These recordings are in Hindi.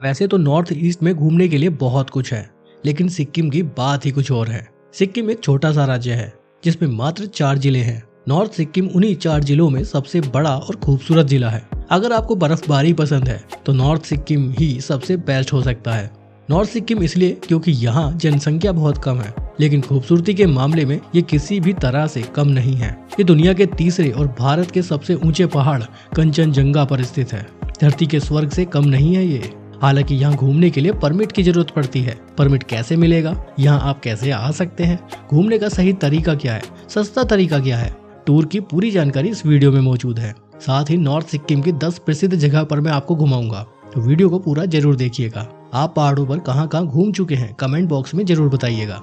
वैसे तो नॉर्थ ईस्ट में घूमने के लिए बहुत कुछ है, लेकिन सिक्किम की बात ही कुछ और है। सिक्किम एक छोटा सा राज्य है जिसमें मात्र 4 जिले हैं। नॉर्थ सिक्किम उन्हीं 4 जिलों में सबसे बड़ा और खूबसूरत जिला है। अगर आपको बर्फबारी पसंद है तो नॉर्थ सिक्किम ही सबसे बेस्ट हो सकता है। नॉर्थ सिक्किम इसलिए क्योंकि यहाँ जनसंख्या बहुत कम है, लेकिन खूबसूरती के मामले में ये किसी भी तरह से कम नहीं है। ये दुनिया के तीसरे और भारत के सबसे ऊंचे पहाड़ कंचनजंगा पर स्थित है। धरती के स्वर्ग से कम नहीं है ये। हालांकि यहाँ घूमने के लिए परमिट की जरूरत पड़ती है। परमिट कैसे मिलेगा, यहाँ आप कैसे आ सकते हैं, घूमने का सही तरीका क्या है, सस्ता तरीका क्या है, टूर की पूरी जानकारी इस वीडियो में मौजूद है। साथ ही नॉर्थ सिक्किम की 10 प्रसिद्ध जगह पर मैं आपको घुमाऊंगा, तो वीडियो को पूरा जरूर देखिएगा। आप पहाड़ों पर कहाँ कहाँ घूम चुके हैं कमेंट बॉक्स में जरूर बताइएगा।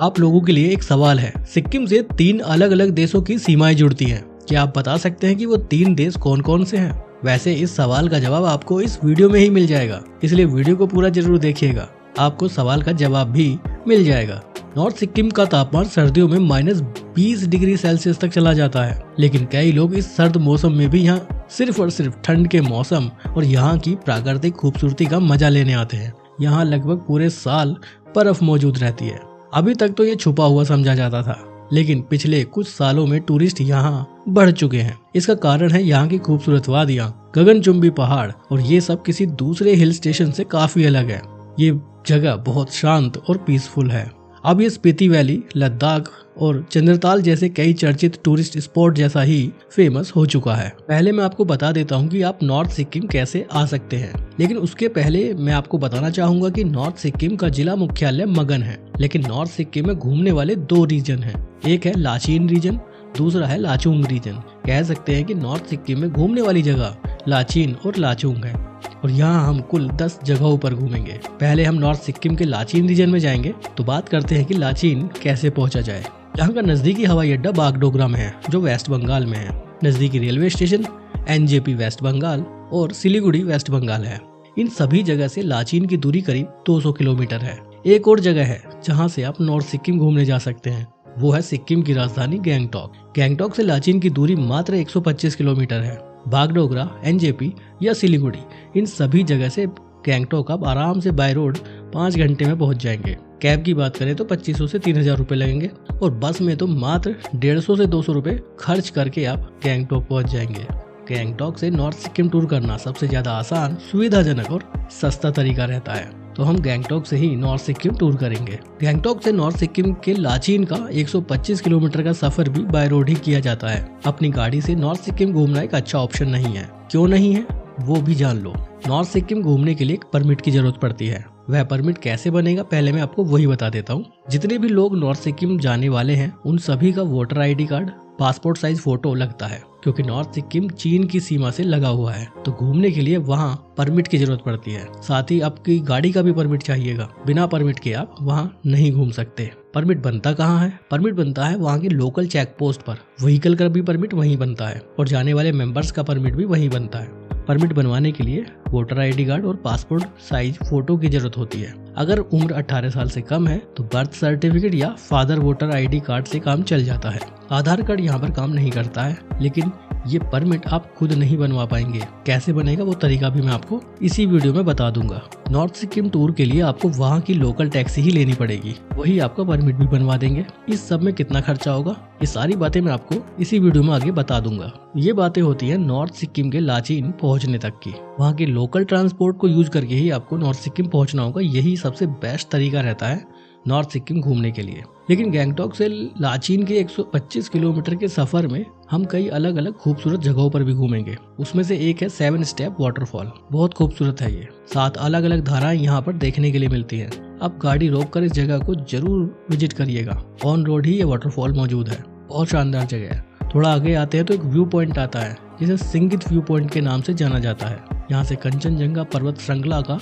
आप लोगों के लिए एक सवाल है, सिक्किम से 3 अलग अलग देशों की सीमाएं जुड़ती हैं। क्या आप बता सकते हैं कि वो 3 देश कौन कौन से हैं? वैसे इस सवाल का जवाब आपको इस वीडियो में ही मिल जाएगा, इसलिए वीडियो को पूरा जरूर देखिएगा, आपको सवाल का जवाब भी मिल जाएगा। नॉर्थ सिक्किम का तापमान सर्दियों में -20 डिग्री सेल्सियस तक चला जाता है, लेकिन कई लोग इस सर्द मौसम में भी यहाँ सिर्फ और सिर्फ ठंड के मौसम और यहाँ की प्राकृतिक खूबसूरती का मजा लेने आते हैं। यहाँ लगभग पूरे साल बर्फ मौजूद रहती है। अभी तक तो ये छुपा हुआ समझा जाता था, लेकिन पिछले कुछ सालों में टूरिस्ट यहाँ बढ़ चुके हैं। इसका कारण है यहाँ की खूबसूरत वादियाँ, गगनचुंबी पहाड़, और ये सब किसी दूसरे हिल स्टेशन से काफी अलग है। ये जगह बहुत शांत और पीसफुल है। अब ये स्पीति वैली, लद्दाख और चंद्रताल जैसे कई चर्चित टूरिस्ट स्पॉट जैसा ही फेमस हो चुका है। पहले मैं आपको बता देता हूँ कि आप नॉर्थ सिक्किम कैसे आ सकते हैं, लेकिन उसके पहले मैं आपको बताना चाहूंगा कि नॉर्थ सिक्किम का जिला मुख्यालय मगन है, लेकिन नॉर्थ सिक्किम में घूमने वाले 2 रीजन हैं। एक है लाचीन रीजन, दूसरा है लाचुंग रीजन। कह सकते हैं कि नॉर्थ सिक्किम में घूमने वाली जगह लाचीन और लाचुंग है, और यहाँ हम कुल 10 जगहों पर घूमेंगे। पहले हम नॉर्थ सिक्किम के लाचीन रीजन में जाएंगे, तो बात करते हैं कि लाचीन कैसे पहुंचा जाए। यहाँ का नजदीकी हवाई अड्डा बागडोगरा में है, जो वेस्ट बंगाल में है। नजदीकी railway station NJP west Bengal और सिलीगुड़ी वेस्ट बंगाल है। इन सभी जगह से लाचीन की दूरी करीब 200 किलोमीटर है। एक और जगह है जहाँ से आप नॉर्थ सिक्किम घूमने जा सकते हैं, वो है सिक्किम की राजधानी गैंगटॉक। गैंगटॉक से लाचीन की दूरी मात्र 125 किलोमीटर है। बागडोगरा, NJP या सिलीगुड़ी, इन सभी जगह से गैंगटॉक आप आराम से बाय रोड 5 घंटे में पहुंच जाएंगे। कैब की बात करें तो 2500 से 3000 रुपए लगेंगे, और बस में तो मात्र 150 से 200 रुपए खर्च करके आप गैंगटॉक पहुंच जाएंगे। गैंगटॉक से नॉर्थ सिक्किम टूर करना सबसे ज्यादा आसान, सुविधाजनक और सस्ता तरीका रहता है, तो हम गैंगटॉक से ही नॉर्थ सिक्किम टूर करेंगे। गैंगटॉक से नॉर्थ सिक्किम के लाचीन का 125 किलोमीटर का सफर भी बाय रोड ही किया जाता है। अपनी गाड़ी से नॉर्थ सिक्किम घूमना एक अच्छा ऑप्शन नहीं है। क्यों नहीं है वो भी जान लो। नॉर्थ सिक्किम घूमने के लिए एक परमिट की जरूरत पड़ती है। वह परमिट कैसे बनेगा पहले मैं आपको वही बता देता हूँ। जितने भी लोग नॉर्थ सिक्किम जाने वाले हैं उन सभी का voter ID card, passport size photo लगता है, क्योंकि नॉर्थ सिक्किम चीन की सीमा से लगा हुआ है, तो घूमने के लिए वहाँ परमिट की जरूरत पड़ती है। साथ ही आपकी गाड़ी का भी परमिट चाहिएगा। बिना परमिट के आप वहाँ नहीं घूम सकते। परमिट बनता कहाँ है? परमिट बनता है वहाँ के लोकल चेक पोस्ट पर। व्हीकल का भी परमिट वहीं बनता है, और जाने वाले मेंबर्स का परमिट भी वहीं बनता है। परमिट बनवाने के लिए वोटर ID कार्ड और पासपोर्ट साइज फोटो की जरूरत होती है। अगर उम्र 18 साल से कम है तो बर्थ सर्टिफिकेट या फादर वोटर ID कार्ड से काम चल जाता है। आधार कार्ड यहाँ पर काम नहीं करता है, लेकिन ये परमिट आप खुद नहीं बनवा पाएंगे। कैसे बनेगा वो तरीका भी मैं आपको इसी वीडियो में बता दूंगा। नॉर्थ सिक्किम टूर के लिए आपको वहाँ की लोकल टैक्सी ही लेनी पड़ेगी, वही आपका परमिट भी बनवा देंगे। इस सब में कितना खर्चा होगा ये सारी बातें मैं आपको इसी वीडियो में आगे बता दूंगा। ये बातें होती है नॉर्थ सिक्किम के लाचीन पहुँचने तक की। वहाँ के लोकल ट्रांसपोर्ट को यूज करके ही आपको नॉर्थ सिक्किम पहुँचना होगा। यही सबसे बेस्ट तरीका रहता है नॉर्थ सिक्किम घूमने के लिए। लेकिन गैंगटॉक से लाचीन के 125 किलोमीटर के सफर में हम कई अलग अलग खूबसूरत जगहों पर भी घूमेंगे। उसमें से एक है 7 स्टेप वाटरफॉल। बहुत खूबसूरत है ये। 7 अलग अलग धाराएं यहाँ पर देखने के लिए मिलती हैं। आप गाड़ी रोककर इस जगह को जरूर विजिट करिएगा। ऑन रोड ही ये वाटरफॉल मौजूद है। बहुत शानदार जगह है। थोड़ा आगे आते हैं तो एक व्यू पॉइंट आता है, जिसे सिंगित व्यू पॉइंट के नाम से जाना जाता है। यहाँ से कंचनजंगा पर्वत श्रृंखला का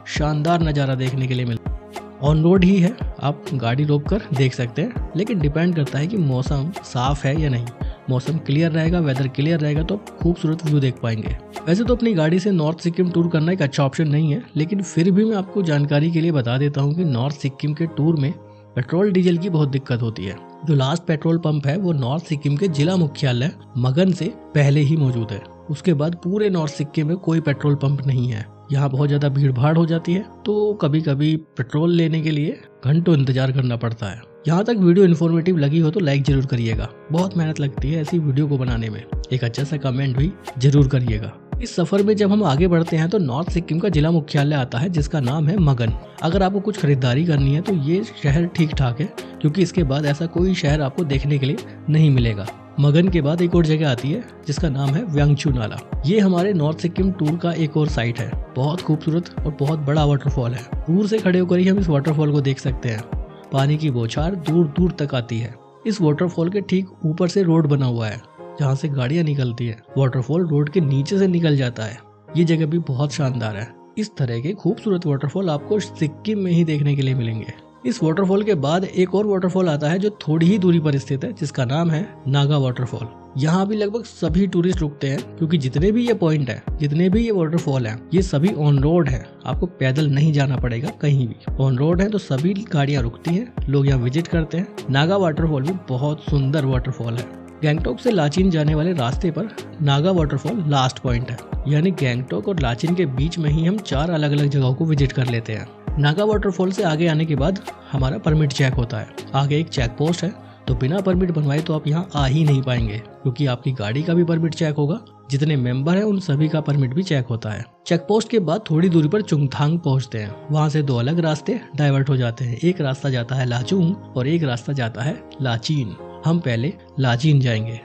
शानदार नज़ारा देखने के लिए मिलता है। ऑन रोड ही है, आप गाड़ी रोककर देख सकते हैं, लेकिन डिपेंड करता है कि मौसम साफ है या नहीं। मौसम क्लियर रहेगा, वेदर क्लियर रहेगा तो खूबसूरत व्यू देख पाएंगे। वैसे तो अपनी गाड़ी से नॉर्थ सिक्किम टूर करना एक अच्छा ऑप्शन नहीं है, लेकिन फिर भी मैं आपको जानकारी के लिए बता देता हूँ कि नॉर्थ सिक्किम के टूर में पेट्रोल डीजल की बहुत दिक्कत होती है। जो लास्ट पेट्रोल पंप है वो नॉर्थ सिक्किम के जिला मुख्यालय मगन से पहले ही मौजूद है। उसके बाद पूरे नॉर्थ सिक्किम में कोई पेट्रोल पंप नहीं है। यहाँ बहुत ज़्यादा भीड़ भाड़ हो जाती है, तो कभी कभी पेट्रोल लेने के लिए घंटों इंतजार करना पड़ता है। यहाँ तक वीडियो इन्फॉर्मेटिव लगी हो तो लाइक जरूर करिएगा, बहुत मेहनत लगती है ऐसी वीडियो को बनाने में। एक अच्छा सा कमेंट भी जरूर करिएगा। इस सफर में जब हम आगे बढ़ते हैं तो नॉर्थ सिक्किम का जिला मुख्यालय आता है जिसका नाम है मगन। अगर आपको कुछ खरीदारी करनी है तो ये शहर ठीक ठाक है, क्योंकि इसके बाद ऐसा कोई शहर आपको देखने के लिए नहीं मिलेगा। मगन के बाद एक और जगह आती है जिसका नाम है व्यांगचू नाला। ये हमारे नॉर्थ सिक्किम टूर का एक और साइट है। बहुत खूबसूरत और बहुत बड़ा वाटरफॉल है। दूर से खड़े होकर ही हम इस वाटरफॉल को देख सकते हैं। पानी की बौछार दूर दूर तक आती है। इस वाटरफॉल के ठीक ऊपर से रोड बना हुआ है जहाँ से गाड़ियाँ निकलती है। वाटरफॉल रोड के नीचे से निकल जाता है। ये जगह भी बहुत शानदार है। इस तरह के खूबसूरत वाटरफॉल आपको सिक्किम में ही देखने के लिए मिलेंगे। इस वाटरफॉल के बाद एक और वाटरफॉल आता है जो थोड़ी ही दूरी पर स्थित है, जिसका नाम है नागा वाटरफॉल। यहाँ भी लगभग सभी टूरिस्ट रुकते हैं, क्योंकि जितने भी ये पॉइंट है, जितने भी ये वाटरफॉल है, ये सभी ऑन रोड है। आपको पैदल नहीं जाना पड़ेगा कहीं भी, ऑन रोड है, तो सभी गाड़ियाँ रुकती हैं, लोग यहाँ विजिट करते हैं। नागा वाटरफॉल भी बहुत सुंदर वाटरफॉल है। गैंगटॉक से लाचीन जाने वाले रास्ते पर नागा वाटरफॉल लास्ट पॉइंट है, यानी गैंगटॉक और लाचीन के बीच में ही हम 4 अलग अलग जगहों को विजिट कर लेते हैं। नागा वाटरफॉल से आगे आने के बाद हमारा परमिट चेक होता है। आगे एक चेक पोस्ट है, तो बिना परमिट बनवाए तो आप यहाँ आ ही नहीं पाएंगे, क्योंकि आपकी गाड़ी का भी परमिट चेक होगा। जितने मेंबर हैं उन सभी का परमिट भी चेक होता है। चेक पोस्ट के बाद थोड़ी दूरी पर चुंगथांग पहुँचते हैं। वहाँ से 2 अलग रास्ते डाइवर्ट हो जाते हैं। एक रास्ता जाता है लाचुंग और एक रास्ता जाता है लाचीन। हम पहले लाचीन जाएंगे।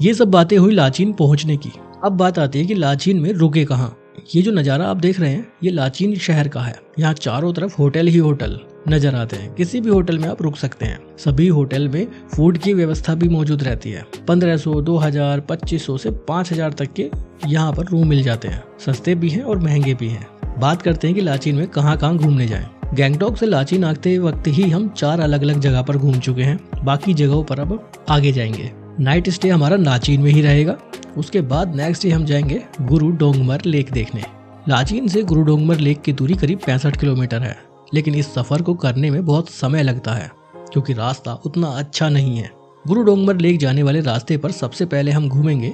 ये सब बातें हुई लाचीन पहुँचने की। अब बात आती है कि लाचीन में रुके कहाँ। ये जो नज़ारा आप देख रहे हैं ये लाचीन शहर का है। यहाँ चारों तरफ होटल ही होटल नजर आते हैं। किसी भी होटल में आप रुक सकते हैं। सभी होटल में फूड की व्यवस्था भी मौजूद रहती है। 1500, 2000, 2500 से 5000 तक के यहाँ पर रूम मिल जाते हैं। सस्ते भी हैं और महंगे भी हैं। बात करते हैं कि लाचीन में कहाँ कहाँ घूमने जाएं। गैंगटॉक से लाचीन आते वक्त ही हम 4 अलग अलग जगह पर घूम चुके हैं। बाकी जगहों पर अब आगे जाएंगे। नाइट स्टे हमारा लाचीन में ही रहेगा। उसके बाद नेक्स्ट डे हम जाएंगे गुरु डोंगमर लेक देखने। लाचीन से गुरु डोंगमर लेक की दूरी करीब 65 किलोमीटर है, लेकिन इस सफर को करने में बहुत समय लगता है, क्योंकि रास्ता उतना अच्छा नहीं है। गुरु डोंगमर लेक जाने वाले रास्ते पर सबसे पहले हम घूमेंगे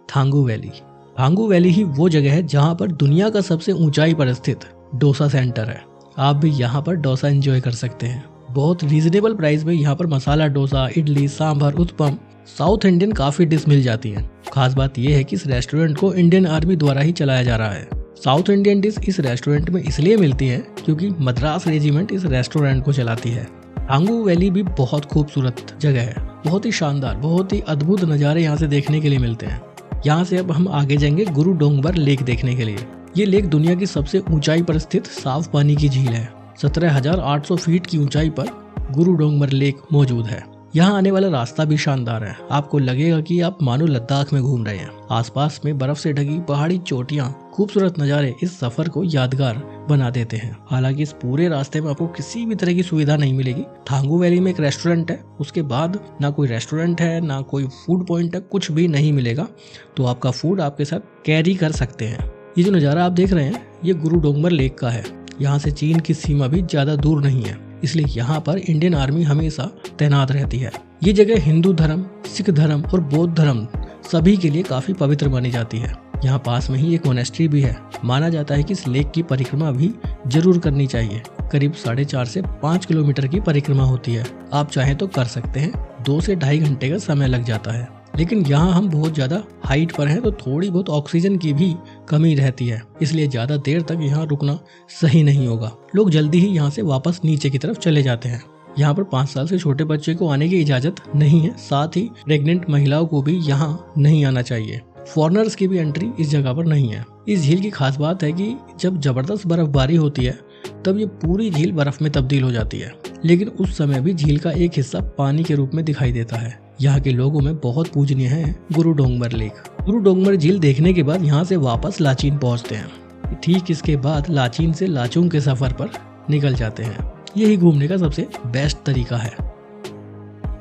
थांगू वैली। थांगू वैली ही वो जगह है जहाँ पर दुनिया का सबसे ऊंचाई पर स्थित डोसा सेंटर है। आप भी यहाँ पर डोसा एंजॉय कर सकते हैं। बहुत रीजनेबल प्राइस में यहाँ पर मसाला डोसा, इडली, सांभर, उत्पम, साउथ इंडियन काफी डिश मिल जाती हैं। खास बात यह है कि इस रेस्टोरेंट को इंडियन आर्मी द्वारा ही चलाया जा रहा है। साउथ इंडियन डिश इस रेस्टोरेंट में इसलिए मिलती है क्योंकि मद्रास रेजिमेंट इस रेस्टोरेंट को चलाती है। थांगू वैली भी बहुत खूबसूरत जगह है। बहुत ही शानदार, बहुत ही अद्भुत नज़ारे यहाँ से देखने के लिए मिलते हैं। यहाँ से अब हम आगे जाएंगे गुरु डोंगमर लेक देखने के लिए। ये लेक दुनिया की सबसे ऊंचाई पर स्थित साफ पानी की झील है। 17,800 फीट की ऊंचाई पर गुरु डोंगमर लेक मौजूद है। यहाँ आने वाला रास्ता भी शानदार है। आपको लगेगा कि आप मानो लद्दाख में घूम रहे हैं। आसपास में बर्फ से ढकी पहाड़ी चोटियाँ, खूबसूरत नज़ारे इस सफर को यादगार बना देते हैं। हालांकि इस पूरे रास्ते में आपको किसी भी तरह की सुविधा नहीं मिलेगी। थांगू वैली में एक रेस्टोरेंट है, उसके बाद ना कोई रेस्टोरेंट है ना कोई फूड पॉइंट है, कुछ भी नहीं मिलेगा। तो आपका फूड आपके साथ कैरी कर सकते हैं। ये जो नज़ारा आप देख रहे हैं ये गुरु डोंगमर लेक का है। यहाँ से चीन की सीमा भी ज़्यादा दूर नहीं है, इसलिए यहाँ पर इंडियन आर्मी हमेशा तैनात रहती है। ये जगह हिंदू धर्म, सिख धर्म और बौद्ध धर्म सभी के लिए काफी पवित्र मानी जाती है। यहाँ पास में ही एक मोनेस्ट्री भी है। माना जाता है कि इस लेक की परिक्रमा भी जरूर करनी चाहिए। करीब 4.5 से 5 किलोमीटर की परिक्रमा होती है। आप चाहें तो कर सकते हैं। 2 से 2.5 घंटे का समय लग जाता है। लेकिन यहाँ हम बहुत ज्यादा हाइट पर हैं, तो थोड़ी बहुत ऑक्सीजन की भी कमी रहती है, इसलिए ज्यादा देर तक यहाँ रुकना सही नहीं होगा। लोग जल्दी ही यहाँ से वापस नीचे की तरफ चले जाते हैं। यहाँ पर 5 साल से छोटे बच्चे को आने की इजाजत नहीं है। साथ ही प्रेग्नेंट महिलाओं को भी यहाँ नहीं आना चाहिए। फॉरेनर्स की भी एंट्री इस जगह पर नहीं है। इस झील की खास बात है कि जब जबरदस्त बर्फबारी होती है तब ये पूरी झील बर्फ में तब्दील हो जाती है, लेकिन उस समय भी झील का एक हिस्सा पानी के रूप में दिखाई देता है। यहाँ के लोगों में बहुत पूजनीय है गुरु डोंगमर लेक। गुरु डोंगमर झील देखने के बाद यहाँ से वापस लाचीन पहुँचते हैं। ठीक इसके बाद लाचीन से लाचुंग के सफर पर निकल जाते हैं। यही घूमने का सबसे बेस्ट तरीका है।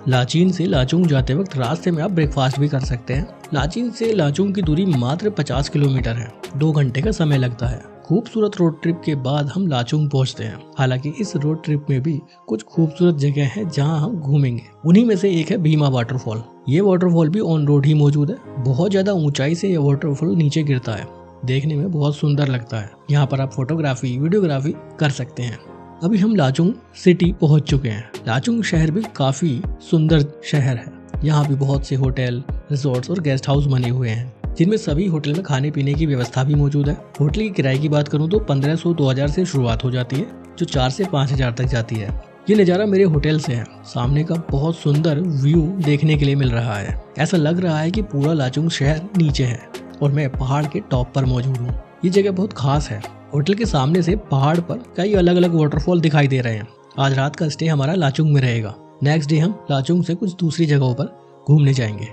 लाचीन से लाचुंग जाते वक्त रास्ते में आप ब्रेकफास्ट भी कर सकते हैं। लाचीन से लाचुंग की दूरी मात्र 50 किलोमीटर है। 2 घंटे का समय लगता है। खूबसूरत रोड ट्रिप के बाद हम लाचुंग पहुंचते हैं। हालांकि इस रोड ट्रिप में भी कुछ खूबसूरत जगह है जहां हम घूमेंगे। उन्हीं में से एक है भीमा वाटरफॉल। ये वाटरफॉल भी ऑन रोड ही मौजूद है। बहुत ज्यादा ऊंचाई से ये वाटरफॉल नीचे गिरता है। देखने में बहुत सुंदर लगता है। यहाँ पर आप फोटोग्राफी वीडियोग्राफी कर सकते हैं। अभी हम लाचुंग सिटी पहुंच चुके हैं। लाचुंग शहर भी काफी सुंदर शहर है। यहाँ भी बहुत से होटल, रिजॉर्ट्स और गेस्ट हाउस बने हुए हैं, जिनमें सभी होटल में खाने पीने की व्यवस्था भी मौजूद है। होटल की किराए की बात करूँ तो 1500-2000 से शुरुआत हो जाती है, जो 4 से 5000 तक जाती है। ये नज़ारा मेरे होटल से है। सामने का बहुत सुंदर व्यू देखने के लिए मिल रहा है। ऐसा लग रहा है कि पूरा लाचुंग शहर नीचे है और मैं पहाड़ के टॉप पर मौजूद हूँ। ये जगह बहुत खास है। होटल के सामने से पहाड़ पर कई अलग अलग वाटरफॉल दिखाई दे रहे हैं। आज रात का स्टे हमारा लाचुंग में रहेगा। नेक्स्ट डे हम लाचुंग से कुछ दूसरी जगहों पर घूमने जाएंगे।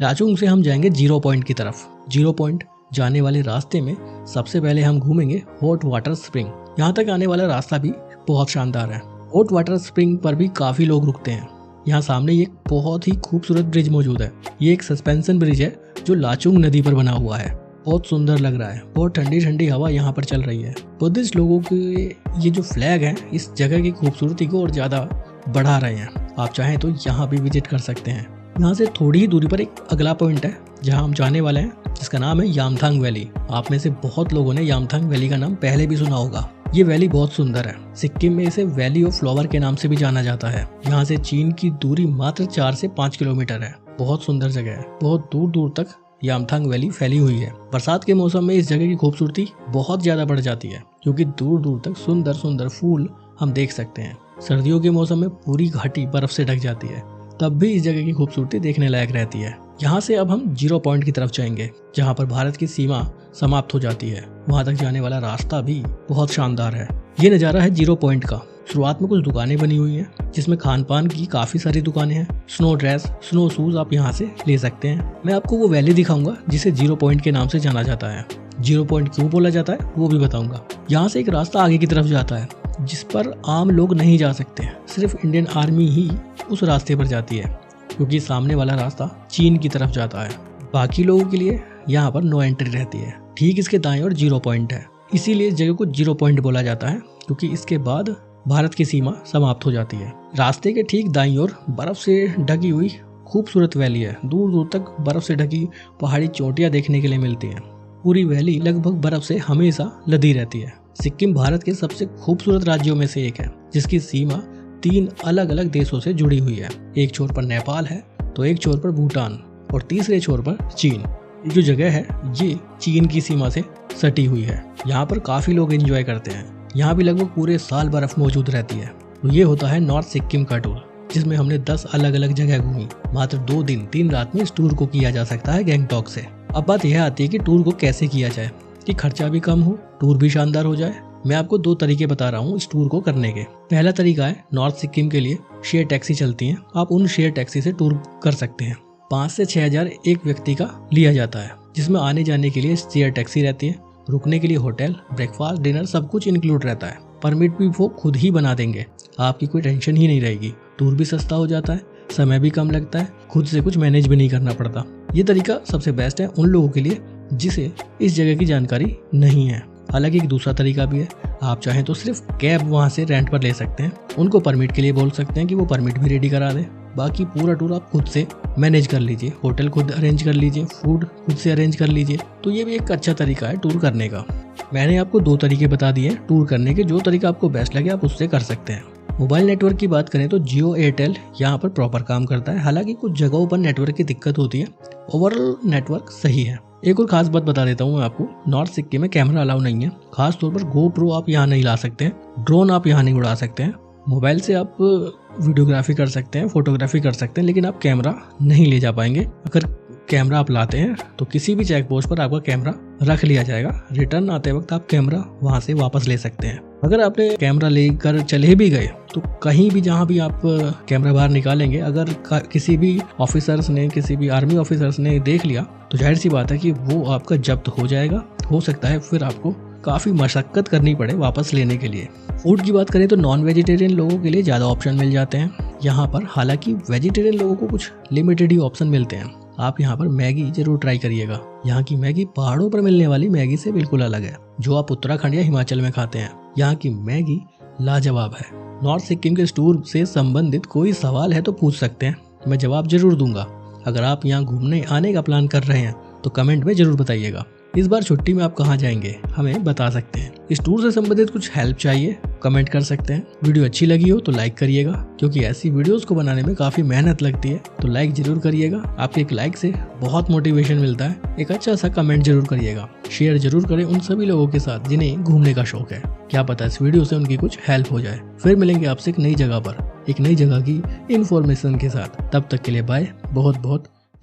लाचुंग से हम जाएंगे 0 पॉइंट की तरफ। 0 पॉइंट जाने वाले रास्ते में सबसे पहले हम घूमेंगे हॉट वाटर स्प्रिंग। यहाँ तक आने वाला रास्ता भी बहुत शानदार है। हॉट वाटर स्प्रिंग पर भी काफी लोग रुकते हैं। यहाँ सामने एक बहुत ही खूबसूरत ब्रिज मौजूद है। ये एक सस्पेंशन ब्रिज है जो लाचुंग नदी पर बना हुआ है। बहुत सुंदर लग रहा है। बहुत ठंडी ठंडी हवा यहाँ पर चल रही है। बुद्धिस्ट लोगों के ये जो फ्लैग है इस जगह की खूबसूरती को और ज्यादा बढ़ा रहे हैं। आप चाहें तो यहाँ भी विजिट कर सकते हैं। यहाँ से थोड़ी ही दूरी पर एक अगला पॉइंट है जहाँ हम जाने वाले हैं, जिसका नाम है यामथांग वैली। आप में से बहुत लोगों ने यामथांग वैली का नाम पहले भी सुना होगा। ये वैली बहुत सुंदर है। सिक्किम में इसे वैली ऑफ फ्लावर के नाम से भी जाना जाता है। यहाँ से चीन की दूरी मात्र 4 से 5 किलोमीटर है। बहुत सुंदर जगह है। बहुत दूर दूर तक यामथांग वैली फैली हुई है। बरसात के मौसम में इस जगह की खूबसूरती बहुत ज्यादा बढ़ जाती है, क्योंकि दूर दूर तक सुंदर सुंदर फूल हम देख सकते हैं। सर्दियों के मौसम में पूरी घाटी बर्फ से ढक जाती है, तब भी इस जगह की खूबसूरती देखने लायक रहती है। यहाँ से अब हम 0 पॉइंट की तरफ जाएंगे, जहाँ पर भारत की सीमा समाप्त हो जाती है। वहाँ तक जाने वाला रास्ता भी बहुत शानदार है। ये नज़ारा है 0 पॉइंट का। शुरुआत में कुछ दुकानें बनी हुई हैं, जिसमें खान पान की काफ़ी सारी दुकानें हैं। स्नो ड्रेस, स्नो शूज़ आप यहाँ से ले सकते हैं। मैं आपको वो वैली दिखाऊंगा जिसे 0 पॉइंट के नाम से जाना जाता है। 0 पॉइंट क्यों बोला जाता है वो भी बताऊंगा। यहाँ से एक रास्ता आगे की तरफ जाता है, जिस पर आम लोग नहीं जा सकते। सिर्फ इंडियन आर्मी ही उस रास्ते पर जाती है, क्योंकि सामने वाला रास्ता चीन की तरफ जाता है। बाकी लोगों के लिए यहाँ पर नो एंट्री रहती है। ठीक इसके दाएं और 0 पॉइंट है। इसीलिए इस जगह को 0 पॉइंट बोला जाता है, क्योंकि इसके बाद भारत की सीमा समाप्त हो जाती है। रास्ते के ठीक दाईं ओर बर्फ से ढकी हुई खूबसूरत वैली है। दूर दूर तक बर्फ से ढकी पहाड़ी चोटियां देखने के लिए मिलती हैं। पूरी वैली लगभग बर्फ से हमेशा लदी रहती है। सिक्किम भारत के सबसे खूबसूरत राज्यों में से एक है, जिसकी सीमा 3 अलग अलग देशों से जुड़ी हुई है। एक छोर पर नेपाल है, तो एक छोर पर भूटान और तीसरे छोर पर चीन। ये जो जगह है ये चीन की सीमा से सटी हुई है। यहाँ पर काफी लोग एंजॉय करते हैं। यहाँ भी लगभग पूरे साल बर्फ मौजूद रहती है। तो ये होता है नॉर्थ सिक्किम का टूर, जिसमें हमने 10 अलग अलग जगह घूमी। मात्र 2 दिन 3 रात में इस टूर को किया जा सकता है गैंगटॉक से। अब बात यह आती है कि टूर को कैसे किया जाए कि खर्चा भी कम हो, टूर भी शानदार हो जाए। मैं आपको 2 तरीके बता रहा हूँ इस टूर को करने के। पहला तरीका है, नॉर्थ सिक्किम के लिए शेयर टैक्सी चलती है। आप उन शेयर टैक्सी से टूर कर सकते हैं। 5 से 6 हजार एक व्यक्ति का लिया जाता है, जिसमें आने जाने के लिए शेयर टैक्सी रहती है। रुकने के लिए होटल, ब्रेकफास्ट, डिनर सब कुछ इंक्लूड रहता है। परमिट भी वो खुद ही बना देंगे। आपकी कोई टेंशन ही नहीं रहेगी। टूर भी सस्ता हो जाता है, समय भी कम लगता है, खुद से कुछ मैनेज भी नहीं करना पड़ता। ये तरीका सबसे बेस्ट है उन लोगों के लिए जिसे इस जगह की जानकारी नहीं है। हालांकि एक दूसरा तरीका भी है। आप चाहें तो सिर्फ कैब वहाँ से रेंट पर ले सकते हैं। उनको परमिट के लिए बोल सकते हैं कि वो परमिट भी रेडी करा दें। बाकी पूरा टूर आप खुद से मैनेज कर लीजिए। होटल खुद अरेंज कर लीजिए, फूड खुद से अरेंज कर लीजिए। तो ये भी एक अच्छा तरीका है टूर करने का। मैंने आपको 2 तरीके बता दिए हैं टूर करने के। जो तरीका आपको बेस्ट लगे आप उससे कर सकते हैं। मोबाइल नेटवर्क की बात करें तो जियो एयरटेल यहाँ पर प्रॉपर काम करता है। हालांकि कुछ जगहों पर नेटवर्क की दिक्कत होती है। ओवरऑल नेटवर्क सही है। एक और खास बात बता देता हूँ मैं आपको, नॉर्थ सिक्किम में कैमरा अलाउ नहीं है। खास तौर पर GoPro आप यहाँ नहीं ला सकते हैं। ड्रोन आप यहाँ नहीं उड़ा सकते हैं। मोबाइल से आप वीडियोग्राफी कर सकते हैं, फोटोग्राफी कर सकते हैं, लेकिन आप कैमरा नहीं ले जा पाएंगे। अगर कैमरा आप लाते हैं तो किसी भी चेक पोस्ट पर आपका कैमरा रख लिया जाएगा। रिटर्न आते वक्त आप कैमरा वहां से वापस ले सकते हैं। अगर आपने कैमरा लेकर चले भी गए तो कहीं भी जहां भी आप कैमरा बाहर निकालेंगे, अगर किसी भी ऑफिसर्स ने, किसी भी आर्मी ऑफिसर्स ने देख लिया तो जाहिर सी बात है कि वो आपका जब्त हो जाएगा। हो सकता है फिर आपको काफ़ी मशक्कत करनी पड़े वापस लेने के लिए। फूड की बात करें तो नॉन वेजिटेरियन लोगों के लिए ज़्यादा ऑप्शन मिल जाते हैं यहाँ पर। हालांकि वेजिटेरियन लोगों को कुछ लिमिटेड ही ऑप्शन मिलते हैं। आप यहाँ पर मैगी जरूर ट्राई करिएगा। यहाँ की मैगी पहाड़ों पर मिलने वाली मैगी से बिल्कुल अलग है, जो आप उत्तराखंड या हिमाचल में खाते हैं। यहाँ की मैगी लाजवाब है। नॉर्थ सिक्किम के टूर से संबंधित कोई सवाल है तो पूछ सकते हैं, मैं जवाब जरूर दूंगा। अगर आप यहाँ घूमने आने का प्लान कर रहे हैं तो कमेंट में जरूर बताइएगा। इस बार छुट्टी में आप कहाँ जाएंगे हमें बता सकते हैं। इस टूर से संबंधित कुछ हेल्प चाहिए कमेंट कर सकते हैं। वीडियो अच्छी लगी हो तो लाइक करिएगा, क्योंकि ऐसी वीडियोस को बनाने में काफी मेहनत लगती है, तो लाइक जरूर करिएगा। आपके एक लाइक से बहुत मोटिवेशन मिलता है। एक अच्छा सा कमेंट जरूर करिएगा। शेयर जरूर करें उन सभी लोगों के साथ जिन्हें घूमने का शौक है। क्या पता इस वीडियो से उनकी कुछ हेल्प हो जाए। फिर मिलेंगे आपसे एक नई जगह पर, एक नई जगह की इन्फॉर्मेशन के साथ। तब तक के लिए बाय, बहुत बहुत